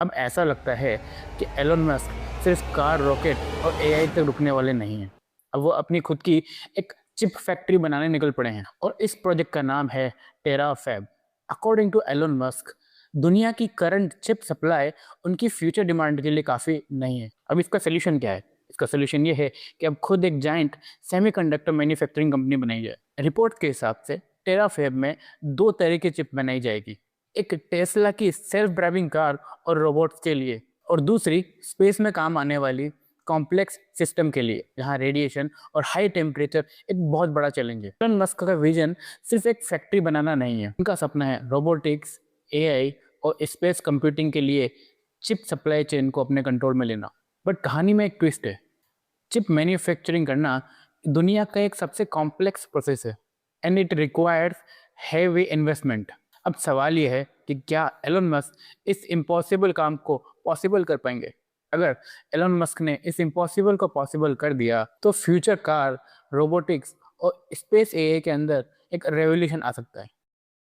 अब ऐसा लगता है कि एलन मस्क सिर्फ कार, रॉकेट और एआई तक रुकने वाले नहीं हैं। अब वो अपनी खुद की एक चिप फैक्ट्री बनाने निकल पड़े हैं और इस प्रोजेक्ट का नाम है टेराफैब। अकॉर्डिंग टू एलन मस्क, दुनिया की करंट चिप सप्लाई उनकी फ्यूचर डिमांड के लिए काफ़ी नहीं है। अब इसका सोल्यूशन क्या है? इसका सोल्यूशन ये है कि अब खुद एक जाइंट सेमीकंडक्टर मैन्युफैक्चरिंग कंपनी बनाई जाए। रिपोर्ट के हिसाब से टेराफैब में दो तरह की चिप बनाई जाएगी, एक टेस्ला की सेल्फ ड्राइविंग कार और रोबोट्स के लिए, और दूसरी स्पेस में काम आने वाली कॉम्प्लेक्स सिस्टम के लिए, जहां रेडिएशन और हाई टेम्परेचर एक बहुत बड़ा चैलेंज है। एलन मस्क का विजन सिर्फ एक फैक्ट्री बनाना नहीं है, उनका सपना है रोबोटिक्स, एआई और स्पेस कंप्यूटिंग के लिए चिप सप्लाई चेन को अपने कंट्रोल में लेना। बट कहानी में एक ट्विस्ट है। चिप मैन्युफैक्चरिंग करना दुनिया का एक सबसे कॉम्प्लेक्स प्रोसेस है and it requires heavy investment. अब सवाल यह है कि क्या एलन मस्क इस इम्पॉसिबल काम को पॉसिबल कर पाएंगे? अगर एलन मस्क ने इस इम्पॉसिबल को पॉसिबल कर दिया तो फ्यूचर कार, रोबोटिक्स और स्पेस एआई के अंदर एक रेवोल्यूशन आ सकता है।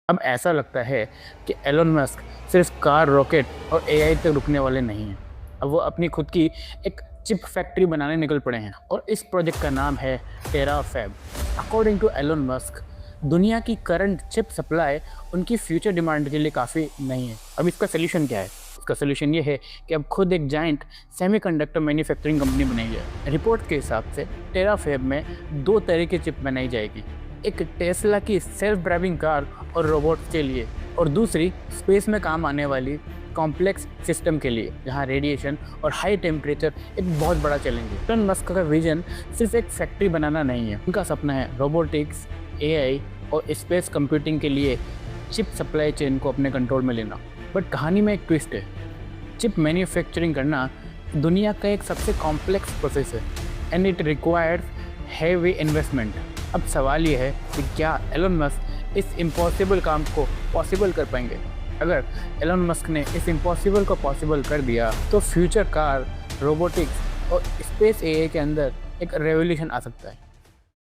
अब ऐसा लगता है कि एलन मस्क सिर्फ कार, रॉकेट और एआई तक रुकने वाले नहीं हैं। अब वो अपनी खुद की एक चिप फैक्ट्री बनाने निकल पड़े हैं और इस प्रोजेक्ट का नाम है टेराफैब। अकॉर्डिंग टू एलन मस्क, दुनिया की करंट चिप सप्लाई उनकी फ्यूचर डिमांड के लिए काफ़ी नहीं है। अब इसका सोल्यूशन क्या है? इसका सोल्यूशन ये है कि अब खुद एक जाइंट सेमीकंडक्टर मैन्युफैक्चरिंग कंपनी बनाई जाए। रिपोर्ट के हिसाब से टेराफैब में दो तरह की चिप बनाई जाएगी, एक टेस्ला की सेल्फ ड्राइविंग कार और रोबोट्स के लिए, और दूसरी स्पेस में काम आने वाली कॉम्प्लेक्स सिस्टम के लिए, जहां रेडिएशन और हाई टेम्परेचर एक बहुत बड़ा चैलेंज है। एलन मस्क का विजन सिर्फ एक फैक्ट्री बनाना नहीं है, उनका सपना है रोबोटिक्स, एआई और स्पेस कंप्यूटिंग के लिए चिप सप्लाई चेन को अपने कंट्रोल में लेना। बट कहानी में एक ट्विस्ट है। चिप मैन्युफैक्चरिंग करना दुनिया का एक सबसे कॉम्प्लेक्स प्रोसेस है and it requires heavy investment. अब सवाल ये है कि क्या एलन मस्क इस इम्पॉसिबल काम को पॉसिबल कर पाएंगे? अगर एलन मस्क ने इस इम्पॉसिबल को पॉसिबल कर दिया तो फ्यूचर कार, रोबोटिक्स और स्पेस एआई के अंदर एक रेवोल्यूशन आ सकता है।